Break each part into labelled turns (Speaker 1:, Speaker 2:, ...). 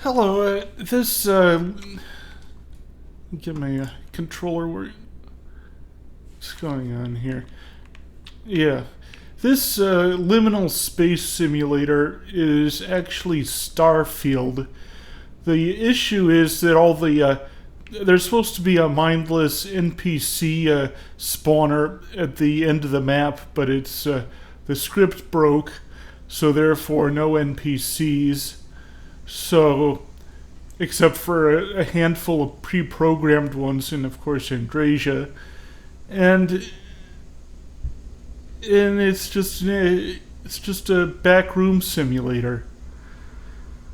Speaker 1: Hello, get my controller. What's going on here? Yeah. This liminal space simulator is actually Starfield. The issue is that there's supposed to be a mindless NPC spawner at the end of the map, but the script broke, so therefore no NPCs. So, except for a handful of pre-programmed ones, and of course Andrasia, and it's just a backroom simulator.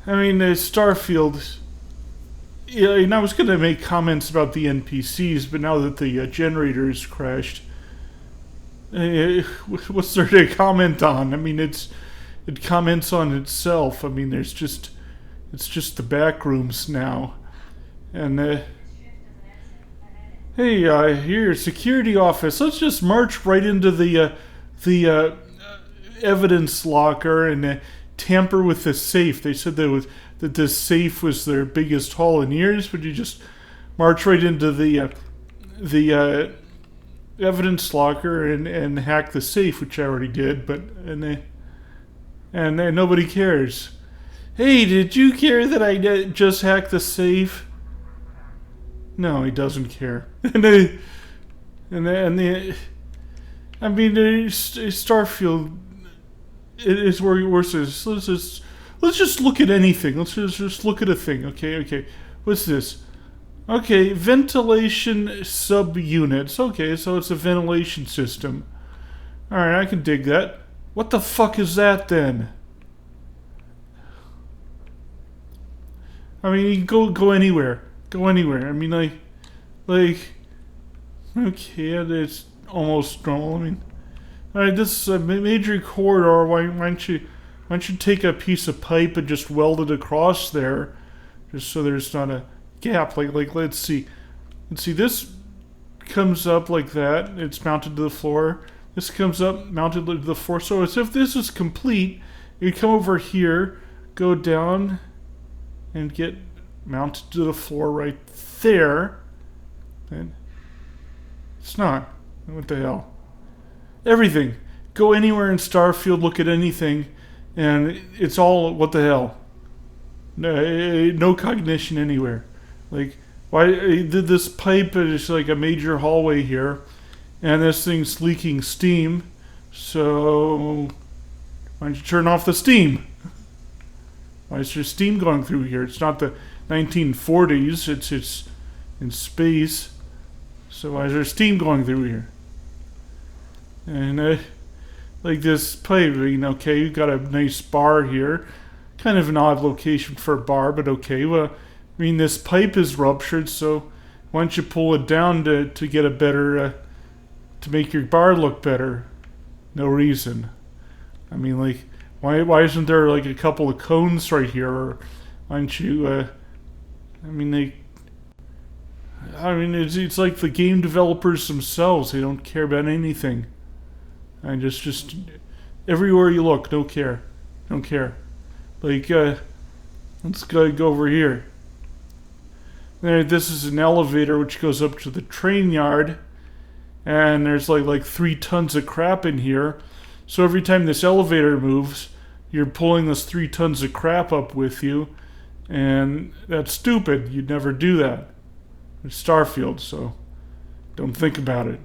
Speaker 1: I mean, Starfield. Yeah, and I was going to make comments about the NPCs, but now that the generator has crashed, what's there to comment on? I mean, it comments on itself. I mean, it's just the back rooms now. And, hey, here, security office. Let's just march right into the evidence locker and tamper with the safe. They said that this safe was their biggest haul in years, but you just march right into the evidence locker and hack the safe, which I already did, and nobody cares. Hey, did you care that I just hacked the safe? No, he doesn't care. I mean, Starfield is where worse is. Let's just look at anything. Let's just look at a thing. Okay. What's this? Okay, ventilation subunits. Okay, so it's a ventilation system. All right, I can dig that. What the fuck is that then? I mean, you can go anywhere. Go anywhere. I mean, like, okay, it's almost normal. I mean, all right, this is a major corridor. Why don't you take a piece of pipe and just weld it across there, just so there's not a gap? Like, let's see. This comes up like that. It's mounted to the floor. This comes up, mounted to the floor. So as if this is complete, you come over here, go down, and get mounted to the floor right there. And it's not. What the hell? Everything. Go anywhere in Starfield, look at anything, and it's all, what the hell? No cognition anywhere. Like, why did this pipe is like a major hallway here, and this thing's leaking steam, so why don't you turn off the steam? Why is there steam going through here? It's not the 1940s. It's in space. So why is there steam going through here? And like this pipe, okay, you got a nice bar here. Kind of an odd location for a bar, but okay. Well, I mean, this pipe is ruptured, so why don't you pull it down to get a better, to make your bar look better? No reason. I mean, like, why isn't there like a couple of cones right here? Or why don't you? It's like the game developers themselves. They don't care about anything. And just everywhere you look, don't care. Like, let's go over here. There, this is an elevator which goes up to the train yard, and there's like 3 tons of crap in here. So every time this elevator moves, you're pulling this 3 tons of crap up with you, and that's stupid. You'd never do that. It's Starfield, so don't think about it.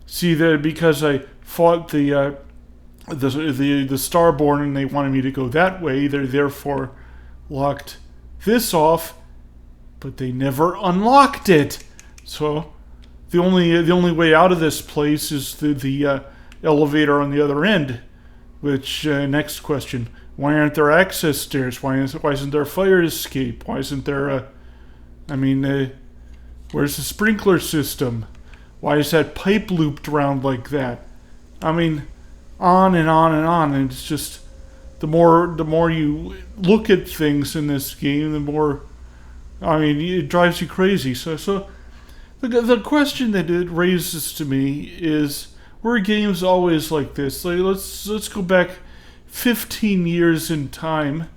Speaker 1: See, that because I fought the Starborn and they wanted me to go that way, they therefore locked this off, but they never unlocked it. So the only way out of this place is the elevator on the other end. Which, next question, why aren't there access stairs? Why isn't there fire escape? Why isn't there where's the sprinkler system? Why is that pipe looped around like that? I mean, on and on and on, and it's just, the more you look at things in this game, the more, it drives you crazy. So the question that it raises to me is, were games always like this? Like, let's go back 15 years in time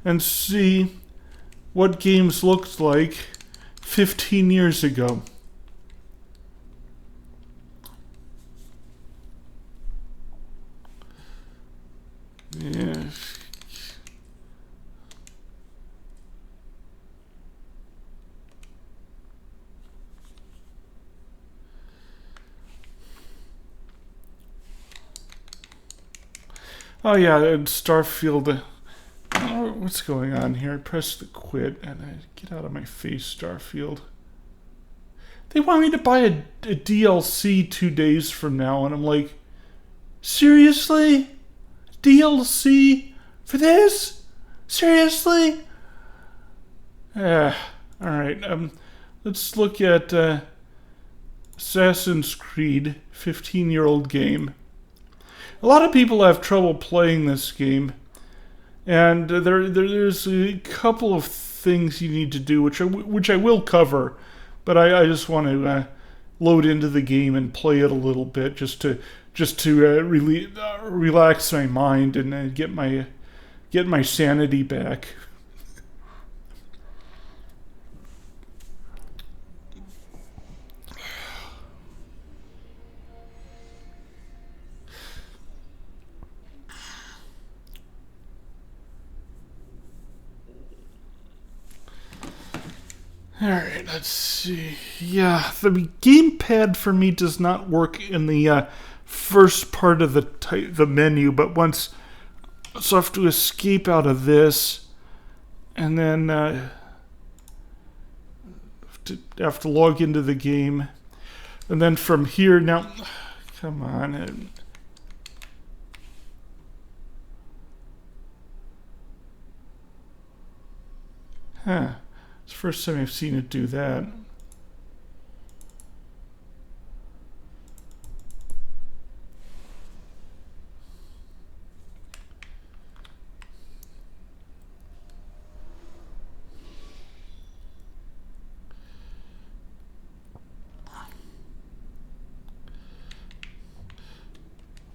Speaker 1: and see what games looked like 15 years ago. Yeah. Oh yeah, and Starfield. What's going on here? I press the quit and I get out of my face, Starfield. They want me to buy a DLC 2 days from now, and I'm like, seriously? DLC for this? Seriously? Alright, let's look at Assassin's Creed, 15-year-old game. A lot of people have trouble playing this game, and there's a couple of things you need to do, which I will cover, but I just want to load into the game and play it a little bit just to really relax my mind and get my sanity back. Alright, let's see. Yeah, the gamepad for me does not work in the first part of the menu, but so I have to escape out of this, and then have to log into the game, and then from here, now, come on. It's the first time I've seen it do that.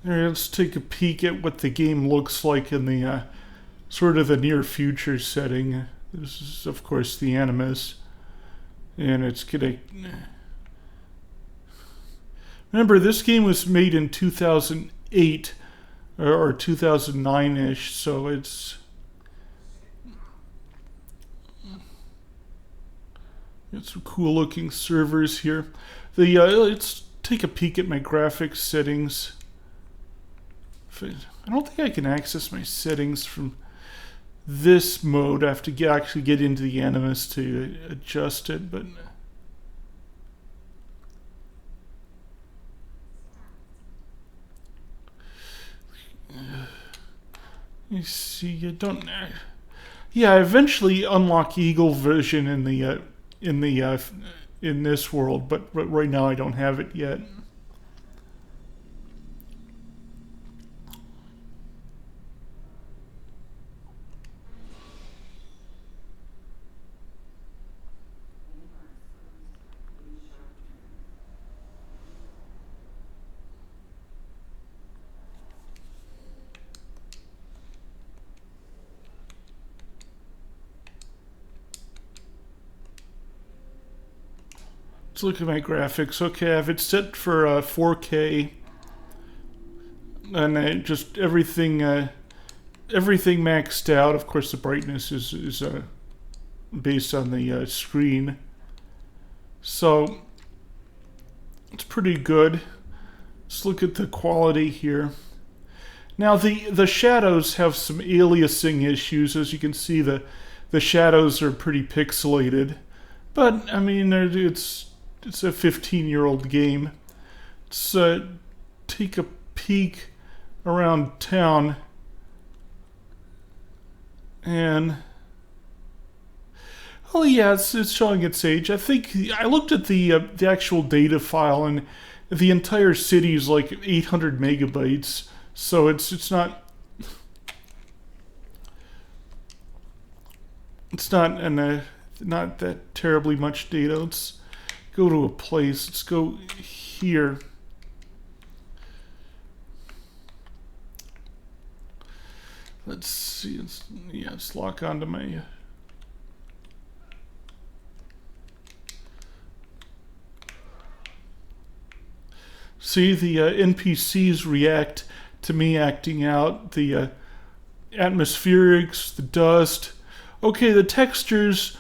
Speaker 1: Alright, let's take a peek at what the game looks like in the sort of the near future setting. This is, of course, the Animus. And it's gonna... Remember, this game was made in 2008 or 2009-ish, so it's... Got some cool-looking servers here. Let's take a peek at my graphics settings. I don't think I can access my settings from this mode. I have to actually get into the Animus to adjust it, but... You see, I don't... Yeah, I eventually unlock Eagle Vision in this world, but right now I don't have it yet. Let's look at my graphics. Okay, I have it set for 4K, and just everything maxed out. Of course, the brightness is based on the screen, so it's pretty good. Let's look at the quality here. Now, the shadows have some aliasing issues. As you can see, the shadows are pretty pixelated, but I mean, it's a 15-year-old game. Let's take a peek around town. And... oh yeah, it's showing its age. I think I looked at the actual data file, and the entire city is like 800 megabytes. So it's not... it's not that terribly much data. Let's go to a place. Let's go here. Let's see. Let's lock onto my See, the NPCs react to me acting out the atmospherics, the dust. Okay, the textures.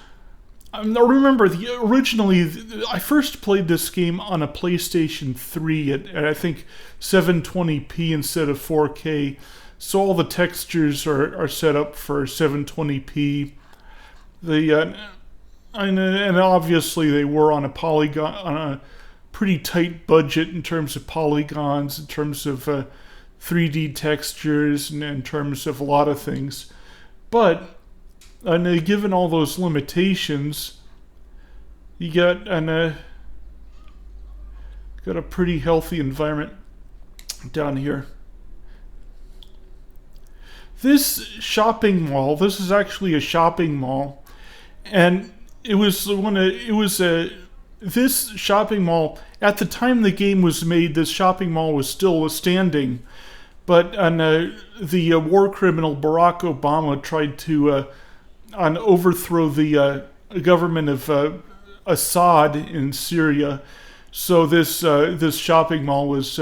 Speaker 1: Remember, originally, I first played this game on a PlayStation 3 at I think 720p instead of 4K. So all the textures are set up for 720p. The and obviously they were on a pretty tight budget in terms of polygons, in terms of 3D textures, and in terms of a lot of things. But given all those limitations, you got got a pretty healthy environment down here. This shopping mall. This is actually a shopping mall, and it was this shopping mall at the time the game was made. This shopping mall was still standing, but the war criminal Barack Obama tried to overthrow the government of Assad in Syria. So this shopping mall was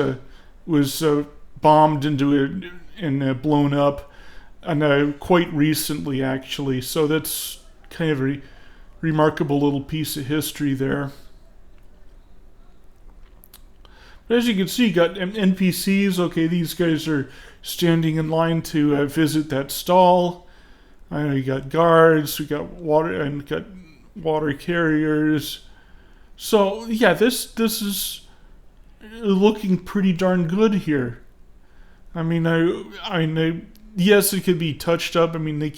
Speaker 1: bombed into it and blown up, and quite recently actually. So that's kind of a remarkable little piece of history there. But as you can see, you got NPCs. Okay, these guys are standing in line to visit that stall. I know you got guards, we got water carriers. So yeah, this is looking pretty darn good here. I mean, yes, it could be touched up. I mean, they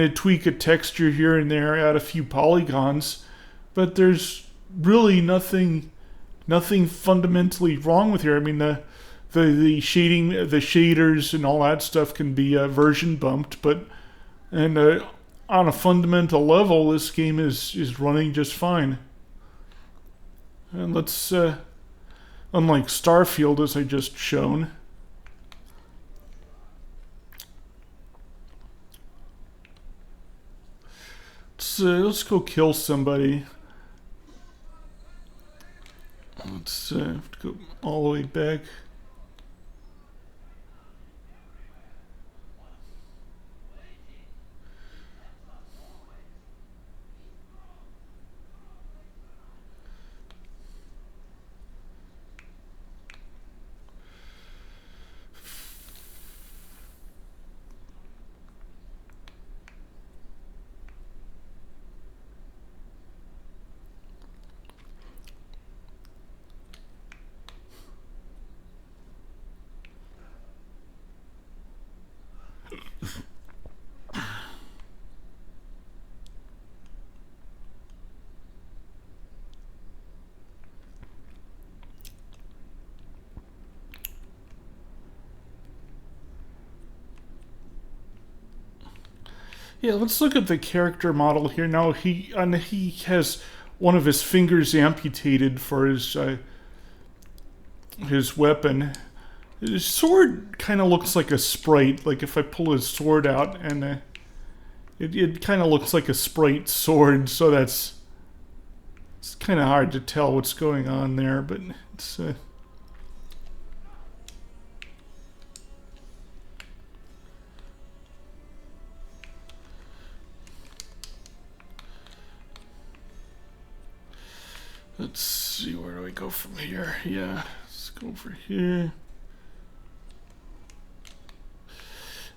Speaker 1: tweak a texture here and there, add a few polygons, but there's really nothing fundamentally wrong with here. I mean, the shading, the shaders, and all that stuff can be version bumped, but on a fundamental level, this game is running just fine. And let's, unlike Starfield, as I just shown, let's go kill somebody. Let's go all the way back. Yeah, let's look at the character model here. Now he has one of his fingers amputated for his weapon. His sword kind of looks like a sprite. Like if I pull his sword out, and it kind of looks like a sprite sword. So it's kind of hard to tell what's going on there, but it's. Let's see, where do I go from here? Yeah, let's go over here.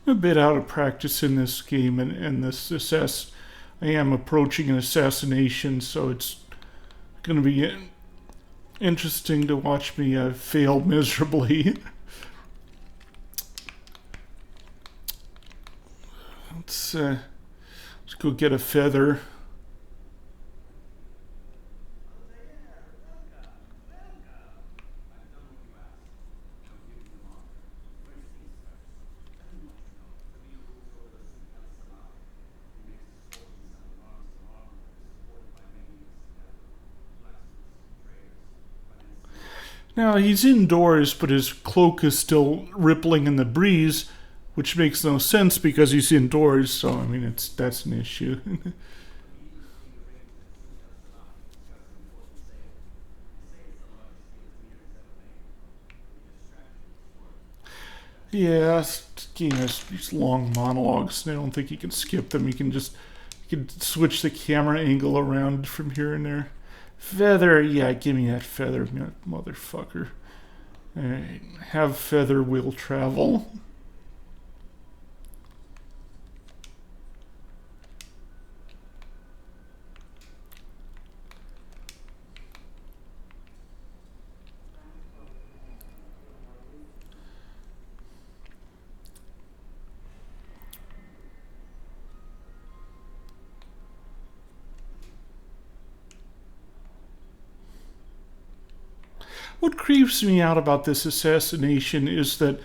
Speaker 1: I'm a bit out of practice in this game, and I am approaching an assassination, so it's going to be interesting to watch me fail miserably. Let's go get a feather. Now, he's indoors, but his cloak is still rippling in the breeze, which makes no sense because he's indoors, so, I mean, that's an issue. Yeah, this game has these long monologues, and I don't think you can skip them. You can switch the camera angle around from here and there. Feather, yeah, give me that feather, motherfucker. Alright, have feather will travel. What creeps me out about this assassination is that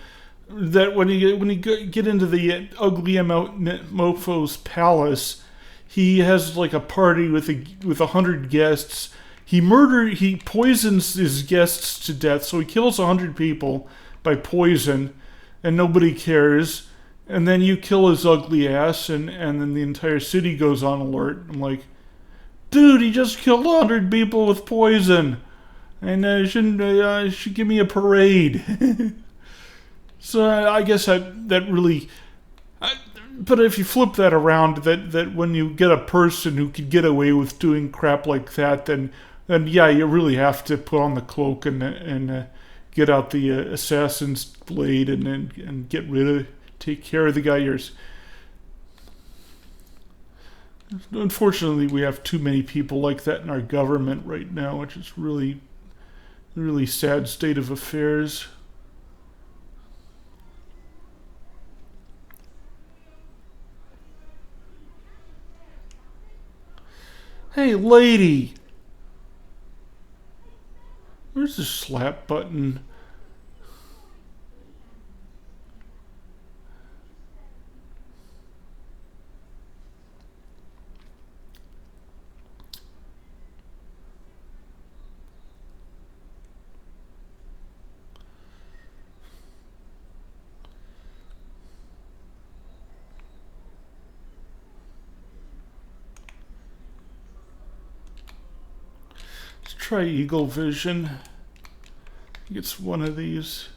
Speaker 1: when you get into the ugly mofo's palace, he has like a party with 100 guests. He poisons his guests to death, so he kills 100 people by poison, and nobody cares. And then you kill his ugly ass, and then the entire city goes on alert. I'm like, dude, he just killed 100 people with poison, and should give me a parade. So I guess that really. But if you flip that around, that when you get a person who could get away with doing crap like that, then yeah, you really have to put on the cloak and get out the assassin's blade and get rid of, take care of the guy. Unfortunately, we have too many people like that in our government right now, which is really sad state of affairs. Hey, lady! Where's the slap button? Let's try Eagle Vision. I think it's one of these.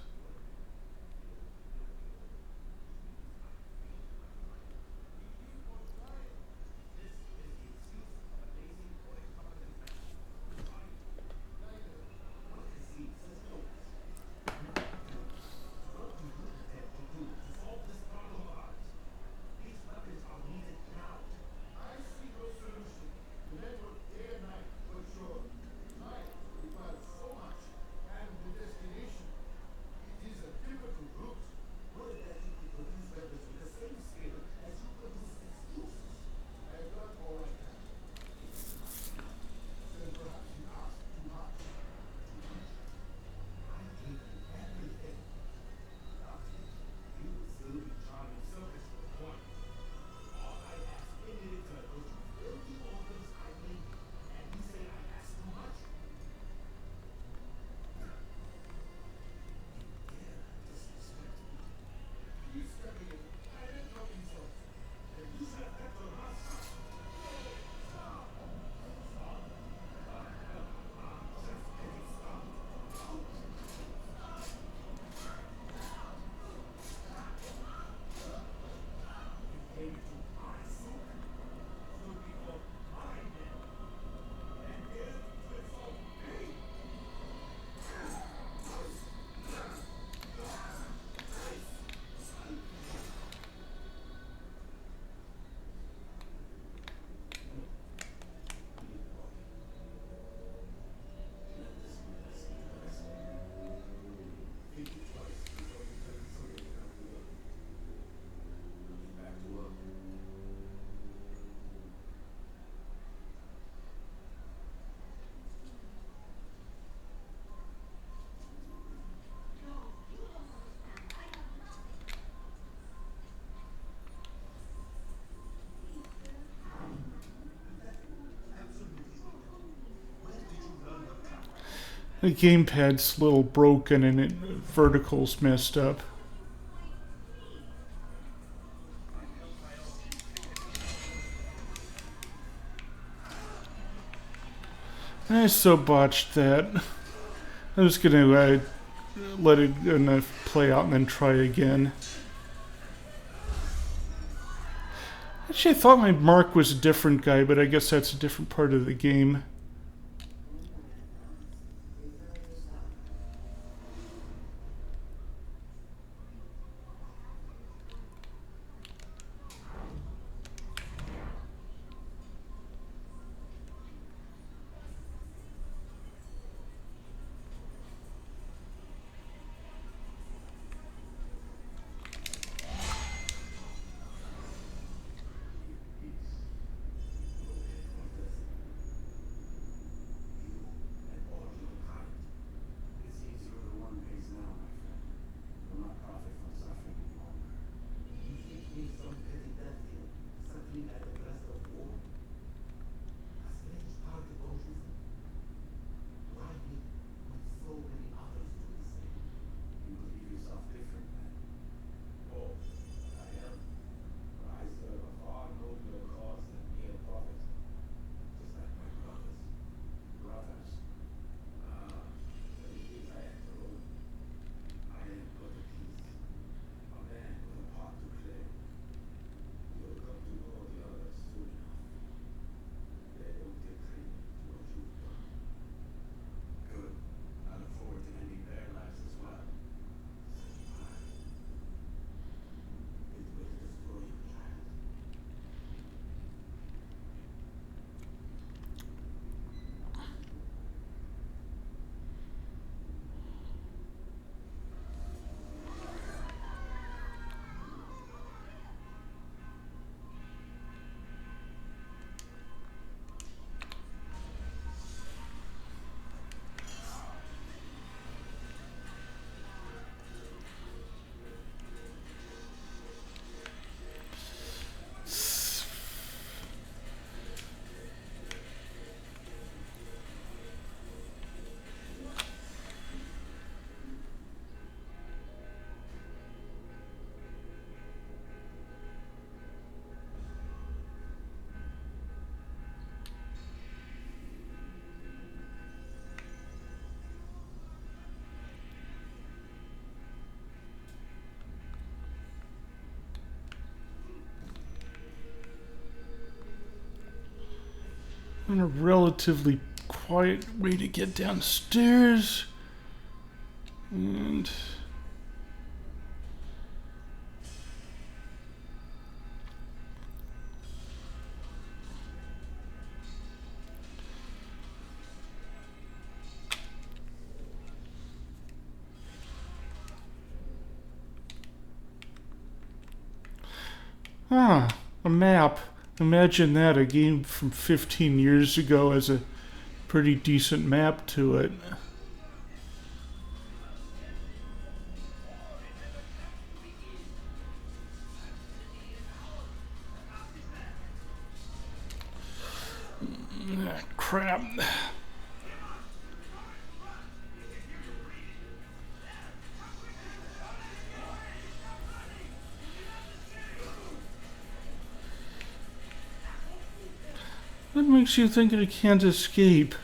Speaker 1: The gamepad's a little broken and vertical's messed up. I so botched that. I was gonna let it enough play out and then try again. Actually, I thought my mark was a different guy, but I guess that's a different part of the game. And a relatively quiet way to get downstairs. And a map. Imagine that, a game from 15 years ago has a pretty decent map to it. Crap. What makes you think I can't escape?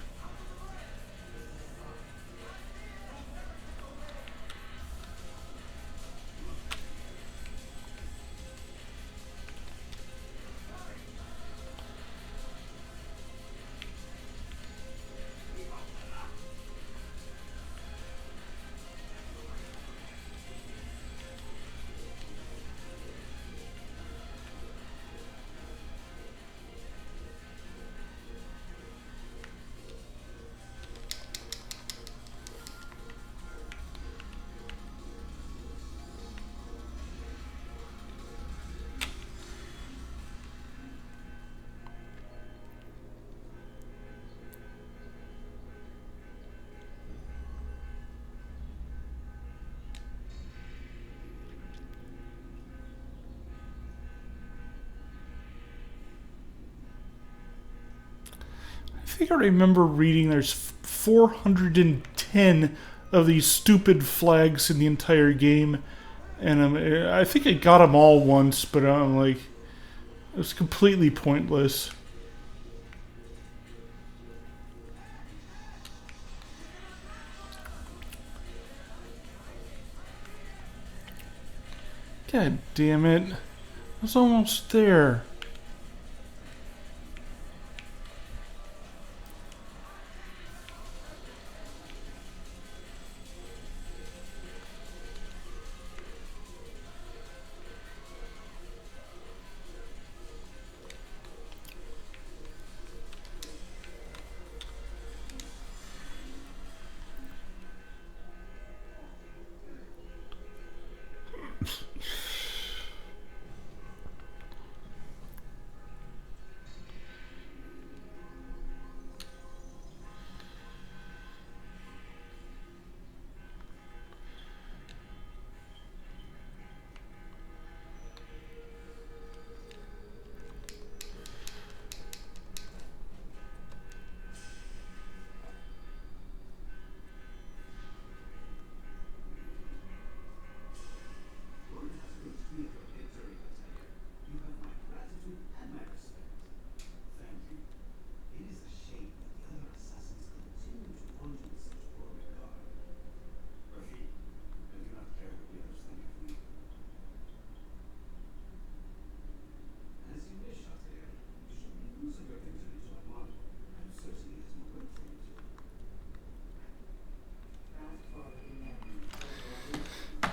Speaker 1: I think I remember reading there's 410 of these stupid flags in the entire game, and I think I got them all once, but I'm like, it was completely pointless. God damn it. I was almost there.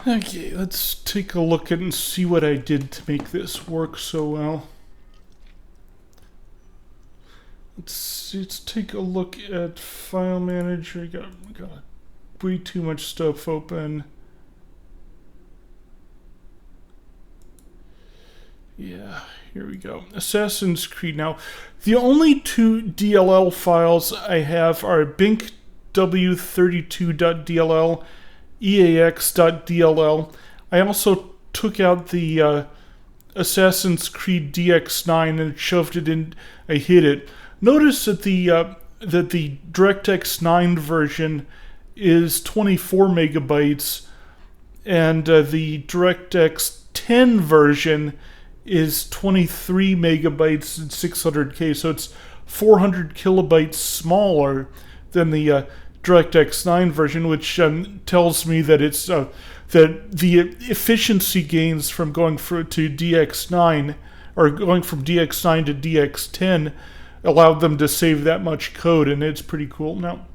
Speaker 1: Okay, let's take a look and see what I did to make this work so well. Let's take a look at File Manager. Got way too much stuff open. Yeah, here we go. Assassin's Creed. Now, the only two DLL files I have are binkw32.dll, eax.dll. I also took out the Assassin's Creed DX9 and shoved it in. I hid it. Notice that the DirectX 9 version is 24 megabytes, and the DirectX 10 version is 23 megabytes and 600K. So it's 400 kilobytes smaller than the DirectX 9 version, which tells me that it's that the efficiency gains from going to DX9 or going from DX9 to DX10 allowed them to save that much code, and it's pretty cool. Now,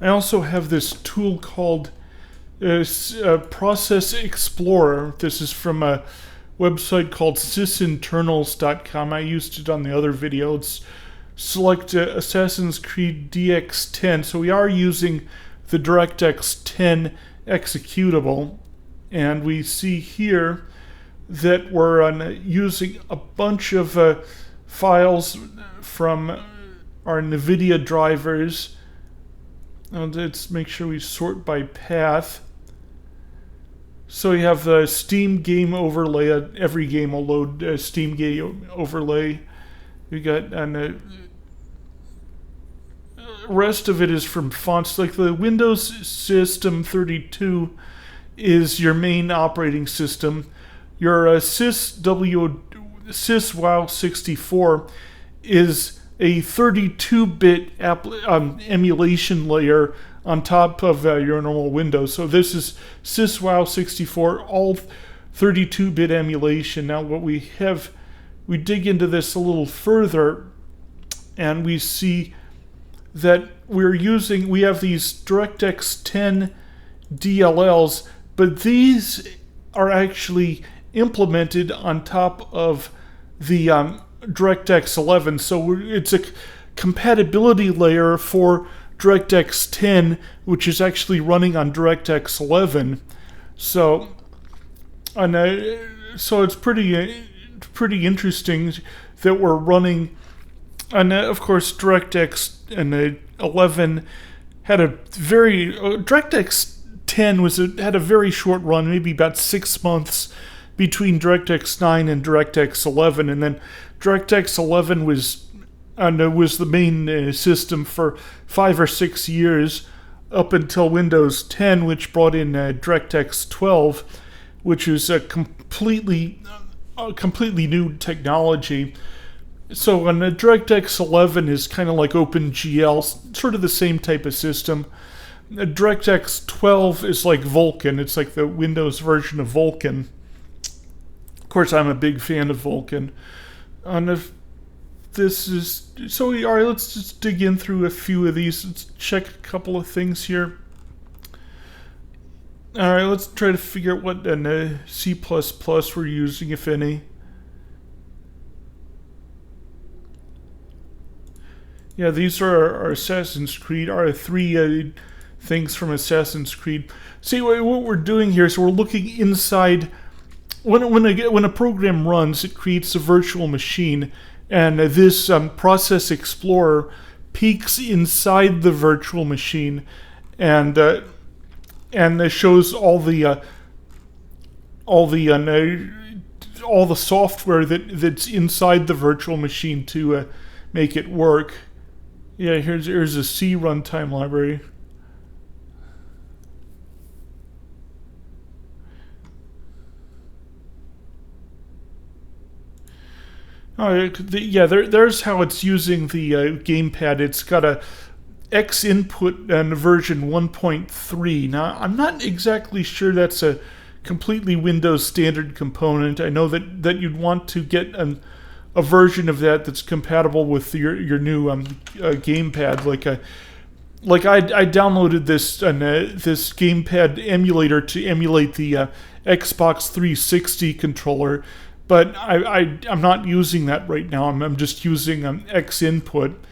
Speaker 1: I also have this tool called Process Explorer. This is from a website called sysinternals.com. I used it on the other video. It's select Assassin's Creed DX10. So we are using the DirectX 10 executable, and we see here that we're using a bunch of files from our NVIDIA drivers. Let's make sure we sort by path. So you have the Steam game overlay. Every game will load Steam game overlay. We got the rest of it is from fonts. Like the Windows System 32 is your main operating system. Your syswow64 is a 32-bit emulation layer on top of your normal Windows. So this is syswow64, all 32-bit emulation. Now what we have, we dig into this a little further, and we see that we have these DirectX 10 DLLs, but these are actually implemented on top of the DirectX 11. So it's a compatibility layer for DirectX 10, which is actually running on DirectX 11. So, so it's pretty interesting that we're running. And of course, DirectX and 11 had a very DirectX 10 had a very short run, maybe about 6 months between DirectX 9 and DirectX 11, and then DirectX 11 was the main system for 5 or 6 years up until Windows 10, which brought in DirectX 12, which is a completely new technology. So DirectX 11 is kind of like OpenGL, sort of the same type of system. DirectX 12 is like Vulkan. It's like the Windows version of Vulkan. course, I'm a big fan of Vulkan. And if this is so, all right, let's just dig in through a few of these. Let's check a couple of things here. All right, let's try to figure out what in C++ we're using, if any. Yeah, these are our Assassin's Creed, our three things from Assassin's Creed. See, what we're doing here is we're looking inside. When a program runs, it creates a virtual machine, and this Process Explorer peeks inside the virtual machine, and shows all the software that's inside the virtual machine to make it work. Yeah, here's a C runtime library. There's how it's using the gamepad. It's got a X input and version 1.3. Now, I'm not exactly sure that's a completely Windows standard component. I know that you'd want to get a version of that that's compatible with your new gamepad. Like I downloaded this this gamepad emulator to emulate the Xbox 360 controller, but I'm not using that right now. I'm just using X input,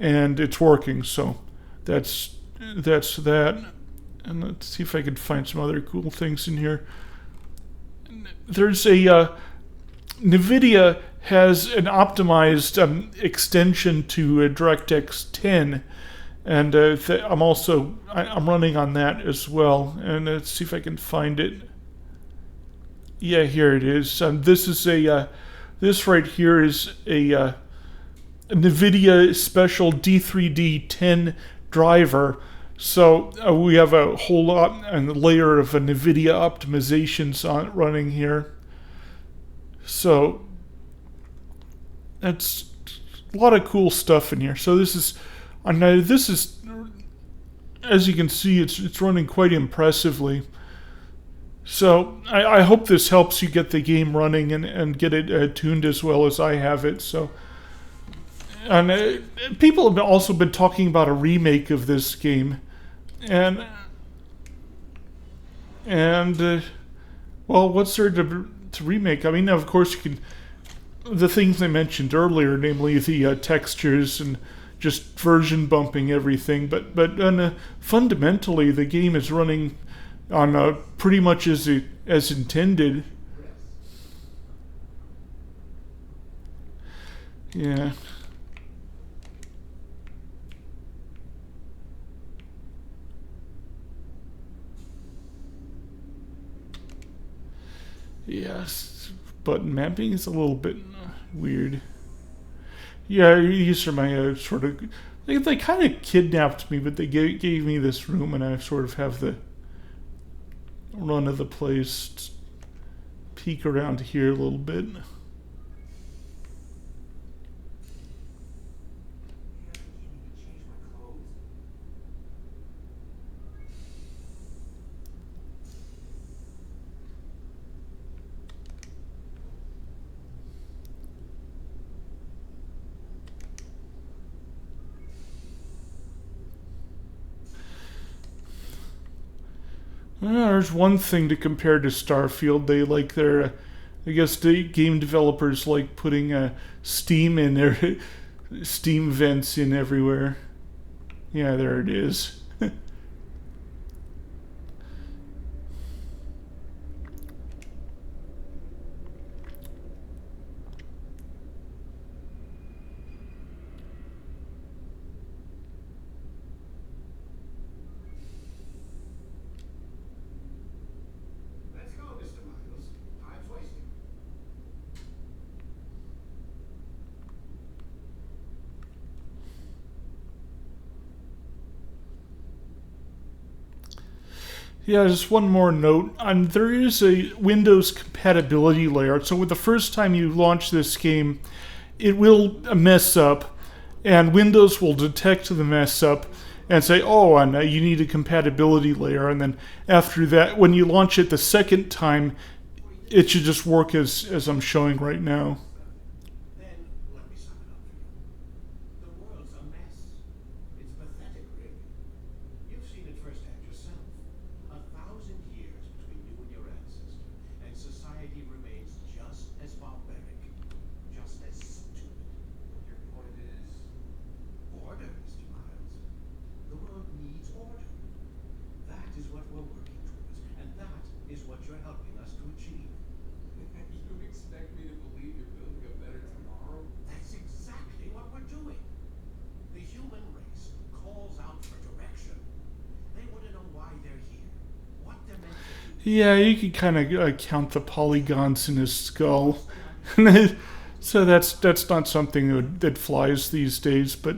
Speaker 1: and it's working. So that's that. And let's see if I can find some other cool things in here. There's a NVIDIA has an optimized extension to DirectX 10, and I'm running on that as well. And let's see if I can find it. Yeah, here it is. This right here is a NVIDIA special D3D10 driver. So we have a whole lot and layer of NVIDIA optimizations running here. So that's a lot of cool stuff in here. So this is, as you can see, it's running quite impressively. So I hope this helps you get the game running and get it tuned as well as I have it. So, and people have also been talking about a remake of this game, and well, what's there to remake? I mean, of course you can. The things I mentioned earlier, namely the textures and just version bumping everything, but fundamentally the game is running on pretty much as intended. Yeah. Yes, button mapping is a little bit weird. Yeah, these are my sort of. They kind of kidnapped me, but they gave me this room, and I sort of have the run of the place. Peek around here a little bit. There's one thing to compare to Starfield. They like their, I guess the game developers like putting Steam in their Steam vents in everywhere. Yeah, there it is. Yeah, just one more note. There is a Windows compatibility layer. So with the first time you launch this game, it will mess up, and Windows will detect the mess up and say, oh, and you need a compatibility layer. And then after that, when you launch it the second time, it should just work as I'm showing right now.
Speaker 2: Then let me sum it up for you. The world's a mess. It's pathetic, really. You've seen it firsthand yourself. 1,000 years between you and your ancestor, and society remains just as barbaric, just as stupid. Your point is? Order, Mr. Miles. The world needs order. That is what we're working towards, and that is what you're helping us to achieve.
Speaker 3: You expect me to believe you're building a better tomorrow?
Speaker 2: That's exactly what we're doing. The human race calls out for direction. They want to know why they're here. What dimension?
Speaker 1: Yeah, you can kind of count the polygons in his skull. So that's not something that flies these days. But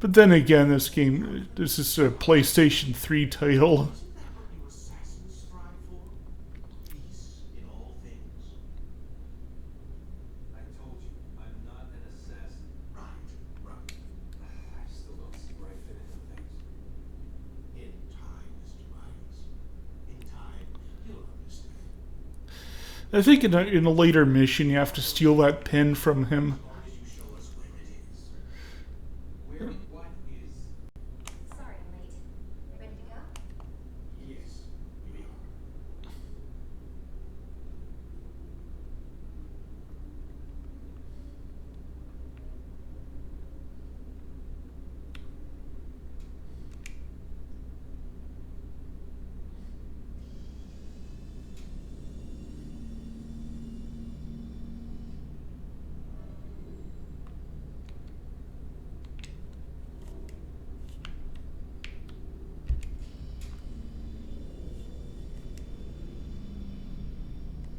Speaker 1: then again, this is a PlayStation 3 title.
Speaker 2: Isn't that what you assassins strive for? Peace in all things.
Speaker 3: I told you, I'm not an assassin.
Speaker 2: Right.
Speaker 3: I still don't see where I fit into things.
Speaker 2: In time, Mr. Miles. In time, you'll understand.
Speaker 1: I think in a later mission, you have to steal that pen from him.
Speaker 2: As long as you show us where it is.
Speaker 3: Where what is?
Speaker 4: Sorry I'm late. You ready to go?
Speaker 2: Yes, we are.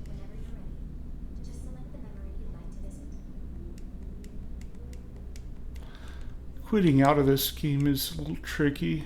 Speaker 4: Whenever you're ready. Just select the memory you'd like to visit.
Speaker 1: Quitting out of this game is a little tricky.